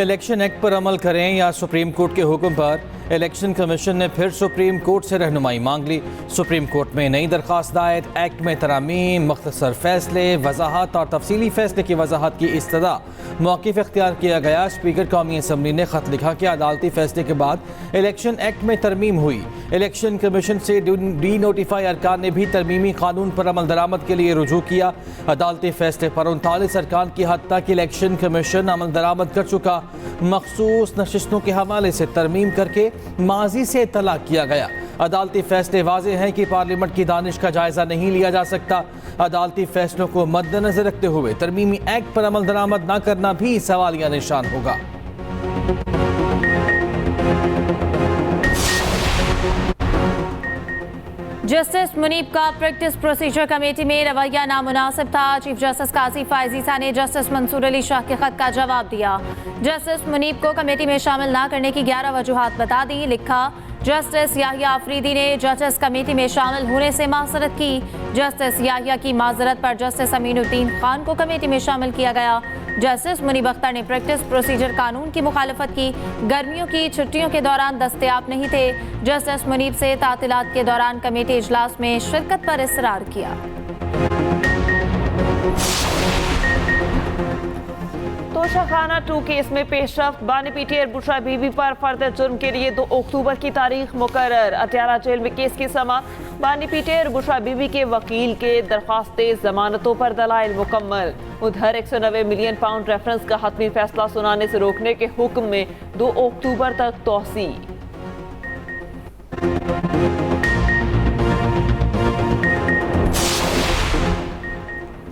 Election act पर अमल करें या सुप्रीम कोर्ट के हुक्म पर इलेक्शन कमीशन ने फिर सुप्रीम कोर्ट से रहनुमाई मांग ली। सुप्रीम कोर्ट में नई दरख्वास्त दायर, एक्ट में तरामीम, मुख्तसर फैसले, वजाहत और तफसीली फैसले की वजाहत की इस्तदा मौक़िफ़ इख्तियार किया गया। स्पीकर कौमी असम्बली ने खत लिखा कि अदालती फैसले के बाद इलेक्शन एक्ट में तरमीम हुई। इलेक्शन कमीशन से डी नोटिफाई अरकान ने भी तरमीमी कानून पर अमल दरामद के लिए रुजू किया। अदालती फैसले पर 39 अरकान की हद तक इलेक्शन कमीशन अमल दरामद कर चुका। मखसूस नशिस्तों के हवाले से तरमीम करके माजी से इत्तला किया गया। अदालती फैसले वाज़ेह हैं कि पार्लियामेंट की दानिश का जायजा नहीं लिया जा सकता। अदालती फैसलों को मद्देनजर रखते हुए तरमीमी एक्ट पर अमल दरामद न करना भी सवालिया निशान होगा। जस्टिस मुनीब का प्रैक्टिस प्रोसीजर कमेटी में रवैया नामुनासिब था। चीफ जस्टिस काजी फायजीसा ने जस्टिस मंसूर अली शाह के खत का जवाब दिया। जस्टिस मुनीब को कमेटी में शामिल न करने की 11 वजूहात बता दी। लिखा, जस्टिस याहिया अफरीदी ने जजेस कमेटी में शामिल होने से माजरत की। जस्टिस याहिया की माजरत पर जस्टिस अमीनुद्दीन खान को कमेटी में शामिल किया गया। जस्टिस मुनीब अख्तर ने प्रैक्टिस प्रोसीजर कानून की मुखालफत की। गर्मियों की छुट्टियों के दौरान दस्तयाब नहीं थे। जस्टिस मुनीब से तातीलात के दौरान कमेटी इजलास में शिरकत पर इसरार किया। तोशाखाना 2 केस में पेशरफ्त। बानी पीटीआई बुशरा बीबी पर फर्द जुर्म के लिए 2 अक्टूबर की तारीख मुकर्रर। अटियाला जेल में केस की समाअत। बानी पीटीआई बुशरा बीबी के वकील के दरख्वास्त जमानतों पर दलाइल मुकम्मल। उधर 190 मिलियन पाउंड रेफरेंस का हतमी फैसला सुनाने से रोकने के हुक्म में 2 अक्टूबर तक तोसी।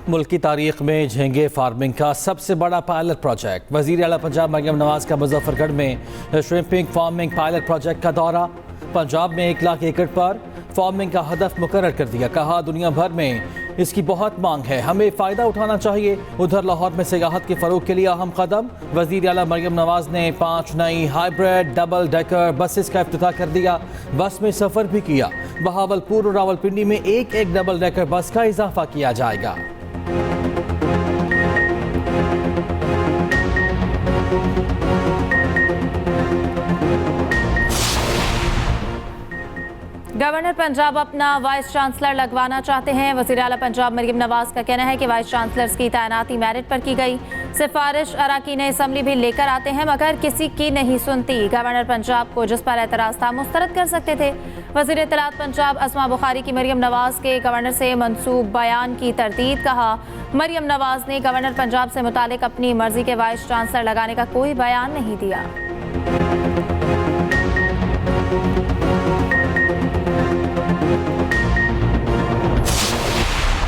मुल्क की तारीख में झींगे फार्मिंग का सबसे बड़ा पायलट प्रोजेक्ट। वज़ीर आला पंजाब मरियम नवाज का मुजफ्फरगढ़ में श्रिम्पिंग फार्मिंग पायलट प्रोजेक्ट का दौरा। पंजाब में 1 लाख एकड़ पर फार्मिंग का हदफ मुकर्रर कर दिया। कहा, दुनिया भर में इसकी बहुत मांग है, हमें फ़ायदा उठाना चाहिए। उधर लाहौर में सियाहत के फ़रोग के लिए अहम कदम। वज़ीर आला मरियम नवाज ने 5 नई हाइब्रिड डबल डेकर बसेस का इफ्तिताह कर दिया। बस में सफ़र भी किया। बहावलपुर और रावलपिंडी में एक डबल डेकर बस का इजाफा किया जाएगा। गवर्नर पंजाब अपना वाइस चांसलर लगवाना चाहते हैं। वज़ीर आला पंजाब मरियम नवाज का कहना है कि वाइस चांसलर्स की तैनाती मेरिट पर की गई। सिफारिश अरकान असम्बली भी लेकर आते हैं मगर किसी की नहीं सुनती। गवर्नर पंजाब को जिस पर एतराज़ था मुस्तरद कर सकते थे। वज़ीर इत्तलात पंजाब अस्मा बुखारी की मरियम नवाज के गवर्नर से मंसूब बयान की तरदीद। कहा, मरियम नवाज ने गवर्नर पंजाब से मुतालिक अपनी मर्जी के वाइस चांसलर लगाने का कोई बयान नहीं दिया।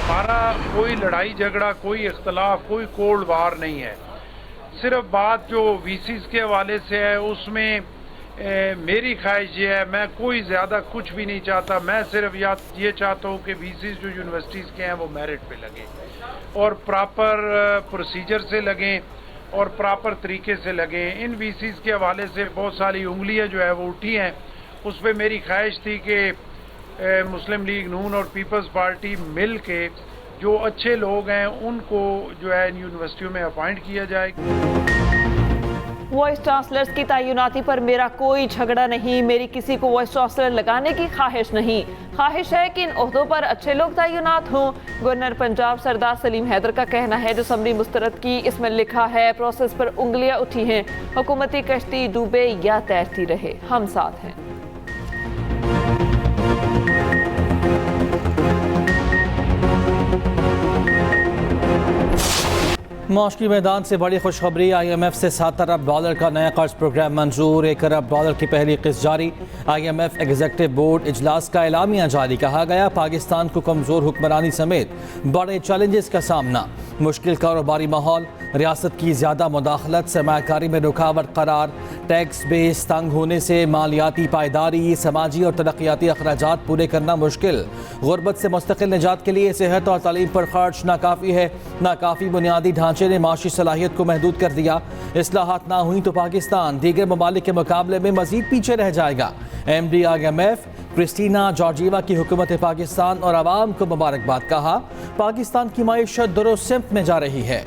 हमारा कोई लड़ाई झगड़ा, कोई इख्तलाफ, कोई कोल्ड वार नहीं है। सिर्फ बात जो वीसीज के हवाले से है उसमें मेरी ख्वाहिश ये है, मैं कोई ज़्यादा कुछ भी नहीं चाहता। मैं सिर्फ ये चाहता हूँ कि वीसीज जो यूनिवर्सिटीज़ के हैं वो मेरिट पे लगें और प्रॉपर प्रोसीजर से लगें और प्रॉपर तरीके से लगें। इन वीसीज के हवाले से बहुत सारी उंगलियाँ जो है वो उठी हैं। उस पर मेरी ख्वाहिश थी कि मुस्लिम लीग नून और पीपल्स पार्टी मिल के जो अच्छे लोग हैं उनको जो है इन यूनिवर्सिटियों में अपॉइंट किया जाए। वॉइस चांसलर्स की तैनाती पर मेरा कोई झगड़ा नहीं। मेरी किसी को वॉइस चांसलर लगाने की ख्वाहिश नहीं। ख्वाहिश है कि इन ओहदों पर अच्छे लोग तैनात हों। गवर्नर पंजाब सरदार सलीम हैदर का कहना है, जो असम्बली मुस्तरद की, इसमें लिखा है प्रोसेस पर उंगलियां उठी हैं। हुकूमती कश्ती डूबे या तैरती रहे, हम साथ हैं। माशी मैदान से बड़ी खुशखबरी। IMF से $7 अरब का नया कर्ज प्रोग्राम मंजूर। $1 अरब की पहली किस्त जारी। IMF एग्जीक्यूटिव बोर्ड इजलास का एलामिया जारी। कहा गया, पाकिस्तान को कमज़ोर हुक्मरानी समेत बड़े चैलेंजेस का सामना। मुश्किल कारोबारी माहौल, रियासत की ज़्यादा मुदाखलत सरमायाकारी में रुकावट करार। टैक्स बेस तंग होने से मालियाती पायदारी, समाजी और तरक्याती अखराजात पूरे करना मुश्किल। गुर्बत से मुस्तकिल निजात के लिए सेहत और तालीम पर खर्च नाकाफ़ी है। नाकाफ़ी बुनियादी ढांचे ने माशी सलाहियत को महदूद कर दिया। इस्लाहात ना हुई तो पाकिस्तान दीगर ममालिक के मुकाबले में मजीद पीछे रह जाएगा। MD IMF क्रिस्टीना जॉर्जिवा की हुकूमत पाकिस्तान और आवाम को मुबारकबाद। कहा, पाकिस्तान की मईशत दुरुस्त सिमत में जा रही है।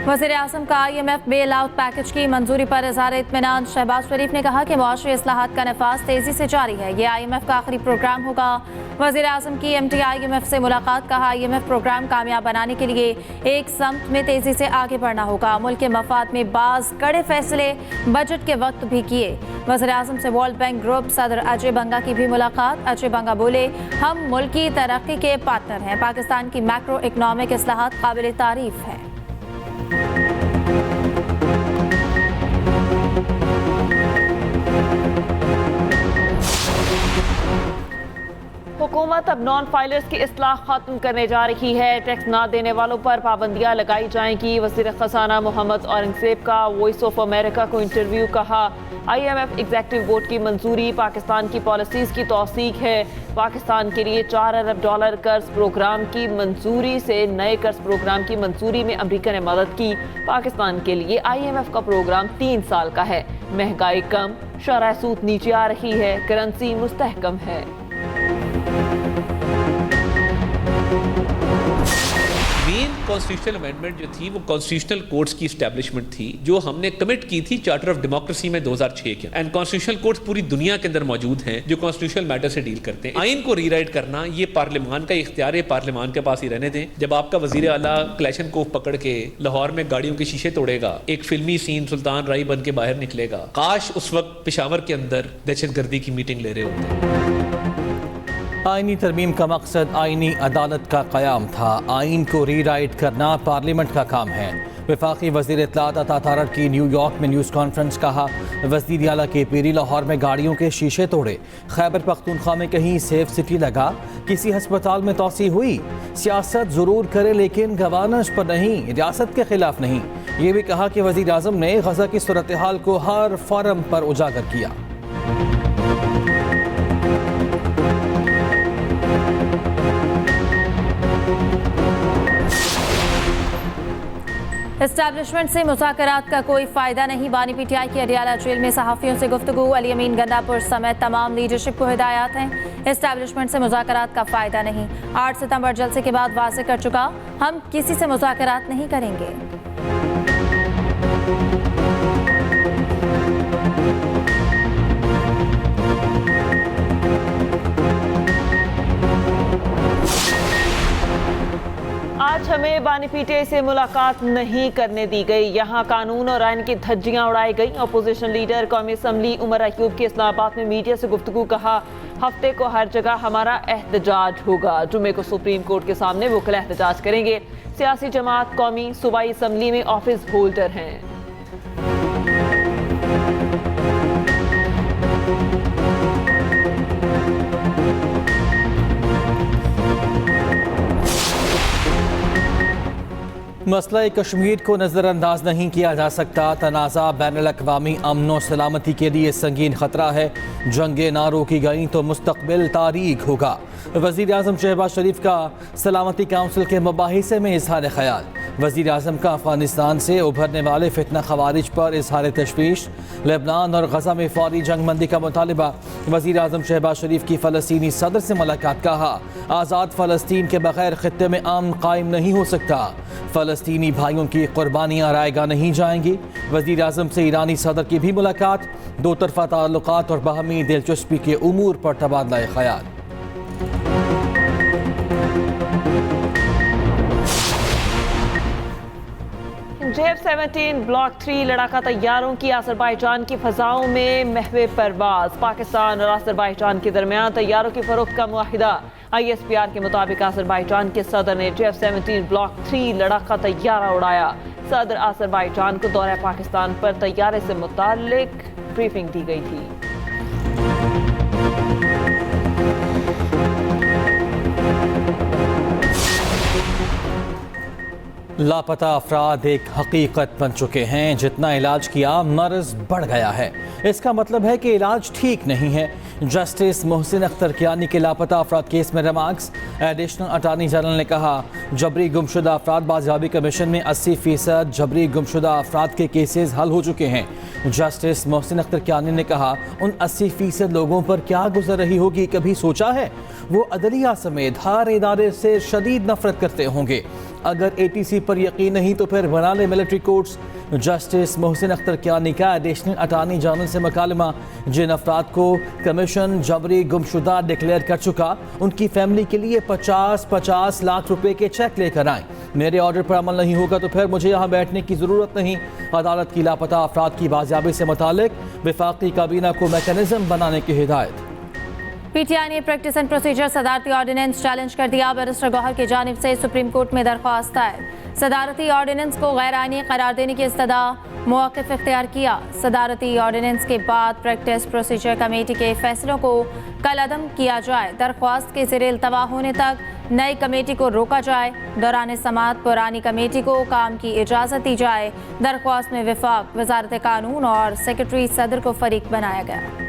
वज़ीर आज़म का IMF बेल आउट पैकेज की मंजूरी पर इज़हार इत्मीनान। शहबाज शरीफ ने कहा कि मुआशी इस्लाहात का नफाज तेज़ी से जारी है। ये IMF का आखिरी प्रोग्राम होगा। वज़ीर आज़म की MT IMF से मुलाकात। कहा IMF प्रोग्राम कामयाब बनाने के लिए एक समत में तेज़ी से आगे बढ़ना होगा। मुल्क के मफाद में बाज़ कड़े फैसले बजट के वक्त भी किए। वज़ीर आज़म से वर्ल्ड बैंक ग्रुप सदर अजय बंगा की भी मुलाकात। अजय बंगा बोले, हम मुल्क की तरक्की के पार्टनर हैं। पाकिस्तान की मैक्रो इकनॉमिक इस्लाहात काबिल तारीफ है। हुकूमत अब नॉन फाइलर्स की इस्लाह खत्म करने जा रही है। टैक्स ना देने वालों पर पाबंदियां लगाई जाएंगी। वज़ीर ख़ज़ाना मोहम्मद औरंगज़ेब का वॉइस ऑफ अमेरिका को इंटरव्यू। कहा IMF एग्जेक्टिव बोर्ड की मंजूरी पाकिस्तान की पॉलिसीज़ की तौसीक है। पाकिस्तान के लिए $4 अरब कर्ज प्रोग्राम की मंजूरी से नए कर्ज प्रोग्राम की मंजूरी में अमरीका ने मदद की। पाकिस्तान के लिए IMF का प्रोग्राम 3 साल का है। महंगाई कम, शरह सूद नीचे आ रही है, करेंसी मुस्तहकम है। मेन कॉन्स्टिट्यूशनल अमेंडमेंट जो थी वो कॉन्स्टिट्यूशनल कोर्ट्स की एस्टैब्लिशमेंट थी जो हमने कमिट की थी चार्टर ऑफ डेमोक्रेसी में 2006 के। एंड कॉन्स्टिट्यूशनल कोर्ट्स पूरी दुनिया के अंदर मौजूद हैं जो कॉन्स्टिट्यूशनल मैटर से डील करते हैं। आइन को रीराइट करना ये पार्लियामान का इख्तियार है, पार्लियामान के पास ही रहने दें। जब आपका वजीर आला क्लैशनकोफ पकड़ के लाहौर में गाड़ियों के शीशे तोड़ेगा, एक फिल्मी सीन सुल्तान राई बन के बाहर निकलेगा, काश उस वक्त पेशावर के अंदर दहशतगर्दी की मीटिंग ले रहे होते। आइनी तरमीम का मकसद आइनी अदालत का क़याम था। आइन को रीराइट करना पार्लियामेंट का काम है। वफाकी वज़ीर इत्तलात अता तारड़ की न्यूयॉर्क में न्यूज़ कॉन्फ्रेंस। कहा वज़ीर आला के पीरी लाहौर में गाड़ियों के शीशे तोड़े। खैबर पख्तूनख्वा में कहीं सेफ सिटी लगा, किसी हस्पताल में तोसी हुई। सियासत ज़रूर करे लेकिन गवर्नेंस पर नहीं, रियासत के खिलाफ नहीं। ये भी कहा कि वज़ीर आज़म ने गज़ा की सूरत हाल को हर फोरम पर उजागर किया। एस्टैब्लिशमेंट से मुज़ाकरात का कोई फ़ायदा नहीं। बानी PTI की अडियाला जेल में सहाफ़ियों से गुफ्तगू। अली अमीन गंडापुर समेत तमाम लीडरशिप को हिदायत हैं। एस्टैब्लिशमेंट से मुज़ाकरात का फ़ायदा नहीं। 8 सितंबर जलसे के बाद वाज़ेह कर चुका, हम किसी से मुज़ाकरात नहीं करेंगे। आज हमें बानी PTI से मुलाकात नहीं करने दी गई। यहाँ कानून और आइन की धज्जियां उड़ाई गई। अपोजिशन लीडर कौमी असम्बली उमर अयूब की इस्लामाबाद में मीडिया से गुफ्तगू। कहा हफ्ते को हर जगह हमारा एहतजाज होगा। जुमे को सुप्रीम कोर्ट के सामने वकील एहतजाज करेंगे। सियासी जमात कौमी सूबाई असम्बली में ऑफिस होल्डर हैं। मसला कश्मीर को नज़रअंदाज नहीं किया जा सकता। तनाज़ा बैनुल अक़वामी अमन और सलामती के लिए संगीन ख़तरा है। जंगें ना रोकी गई तो मुस्तक़बिल तारीख होगा। वज़ीर आज़म शहबाज शरीफ का सलामती काउंसिल के मुबाहिसे में इज़हार ख़याल। वज़ीर आज़म का अफ़गानिस्तान से उभरने वाले फितना ख़वारिज पर इज़हार तशवीश। लेबनान और गज़ा में फ़ौरी जंगबंदी का मुतालिबा। वज़ीर आज़म शहबाज शरीफ की फ़लस्तीनी सदर से मुलाकात। कहा आज़ाद फ़लस्तीन के बग़ैर ख़ित्ते में अमन कायम नहीं हो सकता। फ़लस्तीनी भाइयों की क़ुरबानियाँ रायगा नहीं जाएंगी। वज़ीर आज़म से ईरानी सदर की भी मुलाकात। दो तरफ़ा ताल्लुकात और बाहमी दिलचस्पी के उमूर पर तबादला ख़याल। JF-17 ब्लॉक 3 लड़ाका तैयारों की अज़रबाईजान की फ़ज़ाओं में महवे परवाज़। पाकिस्तान और अज़रबाईजान के दरमियान तैयारों की फ़रोख्त का मुआहिदा। ISPR के मुताबिक अज़रबाईजान के सदर ने JF-17 ब्लॉक 3 लड़ाका तैयारा उड़ाया। सदर अज़रबाईजान को दौरे पाकिस्तान पर तैयारे से मुताल्लिक ब्रीफिंग दी गई थी। लापता अफराद एक हकीकत बन चुके हैं। जितना इलाज किया मर्ज बढ़ गया है। इसका मतलब है कि इलाज ठीक नहीं है। जस्टिस मोहसिन अख्तर कियानी के लापता अफराद केस में रिमार्क्स। एडिशनल अटॉर्नी जनरल ने कहा जबरी गुमशुदा अफराद बाजियाबी कमीशन में 80% जबरी गुमशुदा अफराद के केसेस हल हो चुके हैं। जस्टिस मोहसिन अख्तर कियानी ने कहा उन 80% लोगों पर क्या गुजर रही होगी, कभी सोचा है? वो अदलिया समेत हर इदारे से शदीद नफरत करते होंगे। अगर ATC पर यकीन नहीं तो फिर बना ले military courts. Justice Mohsin Akhtar Kiyani का एडिशनल अटॉर्नी जनरल से मुकालमा, जिन अफराद को कमीशन जबरी गुमशुदा डिक्लेयर कर चुका उनकी फैमिली के लिए 50-50 लाख रुपए के चेक लेकर आएँ। मेरे ऑर्डर पर अमल नहीं होगा तो फिर मुझे यहाँ बैठने की ज़रूरत नहीं। अदालत की लापता अफराद की बाजियाबी से मुतालिक वफाकी काबीना को मैकेनिज्म बनाने की हिदायत। PTI ने प्रैक्टिस एंड प्रोसीजर सदारती ऑर्डिनेंस चैलेंज कर दिया। बैरिस्टर गौहर की जानिब से सुप्रीम कोर्ट में दरख्वास्त है। सदारती ऑर्डिनेंस को गैर आईनी करार देने की इस्तदा मौक़िफ़ इख्तियार किया। सदारती ऑर्डिनेंस के बाद प्रैक्टिस प्रोसीजर कमेटी के फैसलों को कलअदम किया जाए। दरख्वास्त के ज़रिए इल्तवा होने तक नई कमेटी को रोका जाए। दौरान समाअत पुरानी कमेटी को काम की इजाज़त दी जाए। दरख्वास्त में वफाक, वजारत कानून और सेक्रेटरी सदर को फरीक बनाया गया।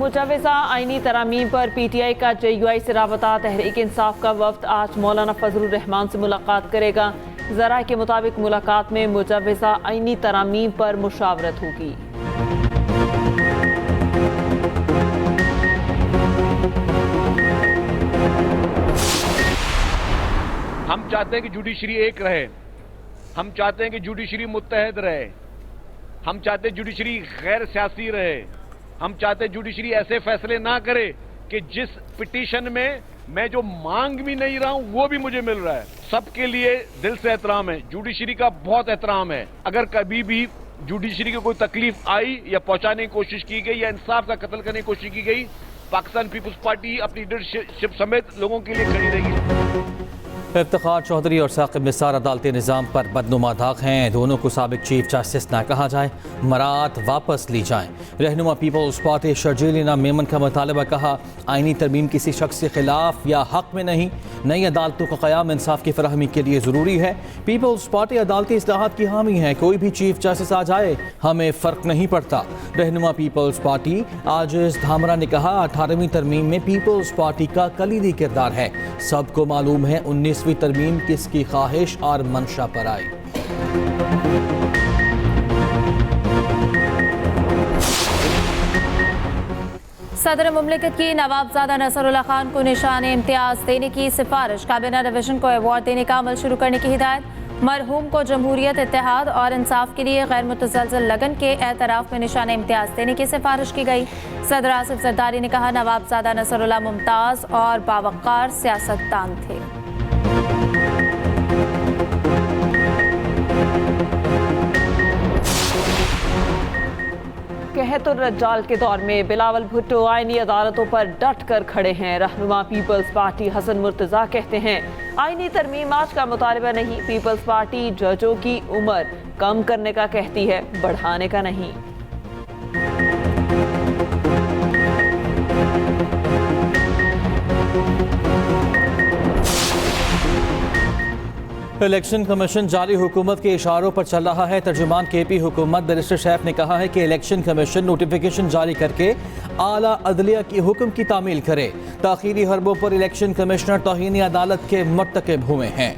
मुजवज़ा आइनी तरामीम पर PTI का JUI से राबता। तहरीक इंसाफ का वफ्द आज मौलाना फजलुर रहमान से मुलाकात करेगा। ज़राए के मुताबिक मुलाकात में मुजवज़ा आइनी तरामीम पर मुशावरत होगी। हम चाहते हैं कि जुडिशरी एक रहे, हम चाहते हैं कि जुडिशरी मुत्तहद रहे, हम चाहते हैं जुडिशरी गैर सियासी रहे, हम चाहते हैं जुडिशरी ऐसे फैसले ना करे कि जिस पिटीशन में मैं जो मांग भी नहीं रहा हूं वो भी मुझे मिल रहा है। सबके लिए दिल से एहतराम है, जुडिशरी का बहुत एहतराम है। अगर कभी भी जुडिशरी को कोई तकलीफ आई या पहुंचाने की कोशिश की गई या इंसाफ का कत्ल करने की कोशिश की गई, पाकिस्तान पीपुल्स पार्टी अपनी लीडरशिप समेत लोगों के लिए खड़ी रहेगी। इफ्तिखार चौधरी और साकिब निसार अदालती निज़ाम पर बदनुमा दाग हैं। दोनों को साबिक चीफ जस्टिस ना कहा जाए, मरात वापस ली जाएं। रहनुमा पीपल्स पार्टी शर्जीलिना मेमन का मुतालबा, कहा आइनी तरमीम किसी शख्स के खिलाफ या हक में नहीं, नई अदालतों का क़याम इंसाफ की फराहमी के लिए ज़रूरी है। पीपल्स पार्टी अदालती इस्लाहात की हामी है, कोई भी चीफ जस्टिस आ जाए हमें फ़र्क नहीं पड़ता। रहनुमा पीपल्स पार्टी आजिज़ धामरा ने कहा 18वीं तरमीम में पीपल्स पार्टी का कलीदी किरदार है। सबको मालूम है 19वीं तरमीम किसकी ख्वाहिश और मंशा पर आई। सदर मुमलिकत की नवाबजादा नसरुल्लाह खान को निशान इम्तियाज देने की सिफारिश। काबीना डिवीजन को अवार्ड देने का अमल शुरू करने की हिदायत। मरहूम को जमहूरियत, इत्तेहाद और इंसाफ के लिए गैर मुतज़लज़ल लगन के एतराफ़ में निशान इम्तियाज देने की सिफारिश की गई। सदर आसिफ जरदारी ने कहा नवाबजादा नसरुल्लाह मुमताज़ और बावक़ार सियासतदान थे। कहतुर्रज्जाल के दौर में बिलावल भुट्टो आईनी अदालतों पर डट कर खड़े हैं। रहनुमा पीपल्स पार्टी हसन मुर्तज़ा कहते हैं आईनी तरमीम आज का मुतालबा नहीं। पीपल्स पार्टी जजों की उम्र कम करने का कहती है, बढ़ाने का नहीं। इलेक्शन कमीशन जाली हुकूमत के इशारों पर चल रहा है। तर्जुमान KP हुकूमत बैरिस्टर शैफ ने कहा है कि इलेक्शन कमीशन नोटिफिकेशन जारी करके आला अदलिया की हुक्म की तामील करे। ताखीरी हरबों पर इलेक्शन कमिश्नर तौहीन अदालत के मुर्तकिब हुए हैं।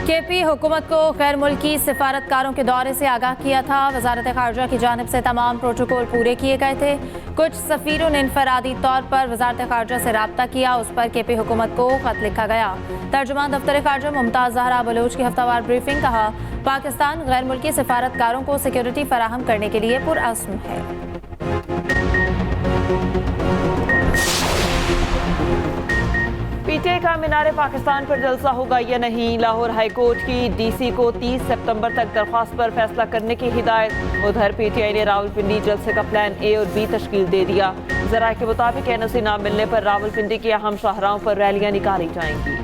KP हुकूमत को गैर मुल्की सिफारतकारों के दौरे से आगाह किया था। वजारत खारजा की जानिब से तमाम प्रोटोकॉल पूरे किए गए थे। कुछ सफ़ीरों ने इनफरादी तौर पर वजारत खारजा से रब्ता किया, उस पर KP हुकूमत को खत लिखा गया। तर्जुमान दफ्तर खारजा मुमताज़ ज़हरा बलोच की हफ्तावार ब्रीफिंग, कहा पाकिस्तान गैर मुल्की सिफारतकारों को सिक्योरिटी फराहम करने के लिए पुरअज़्म है। PTI का मीनार पाकिस्तान पर जलसा होगा या नहीं। लाहौर हाई कोर्ट की DC को 30 सितंबर तक दरख्वास्त पर फैसला करने की हिदायत। उधर PTI ने रावलपिंडी जलसे का प्लान A और B तश्कील दे दिया। ज़राए के मुताबिक NOC ना मिलने पर रावलपिंडी की अहम शाहराहों पर रैलियां निकाली जाएंगी।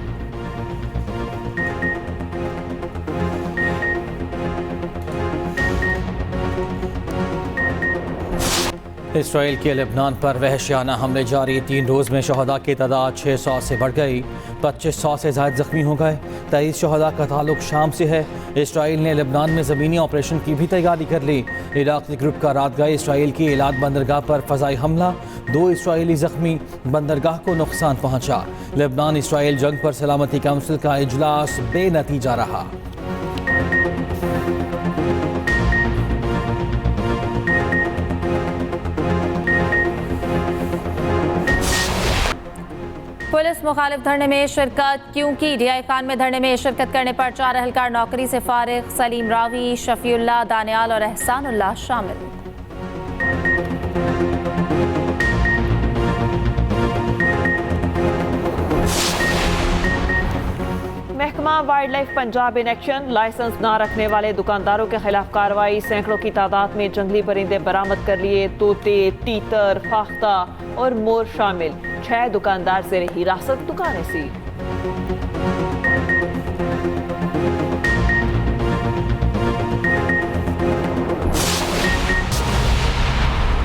इसराइल के लेबनान पर वहशियाना हमले जारी। 3 रोज़ में शहदा की तादाद 600 से बढ़ गई, 2500 से ज़ायद ज़ख्मी हो गए। 23 शहदा का ताल्लुक शाम से है। इसराइल ने लेबनान में ज़मीनी ऑपरेशन की भी तैयारी कर ली। इराक़ी ग्रुप का रात गए इसराइल की एलाद बंदरगाह पर फ़ज़ाई हमला, 2 इसराइली ज़ख्मी, बंदरगाह को नुकसान पहुँचा। लेबनान इसराइल जंग पर सलामती काउंसिल का इजलास बेनतीजा रहा। पुलिस मुखालिफ धरने में शिरकत क्यों की? DI खान में धरने में शिरकत करने पर 4 एहलकार नौकरी से फारिग। सलीम रावी, शफीउल्लाह, दानियाल और एहसानुल्लाह शामिल। महकमा wildlife Punjab in action, licence ना रखने वाले दुकानदारों के खिलाफ कार्रवाई। सैकड़ों की तादाद में जंगली परिंदे बरामद कर लिए। तोते, तीतर, फाख्ता और मोर शामिल। 6 दुकानदार ज़ेर हिरासत, दुकानें सील।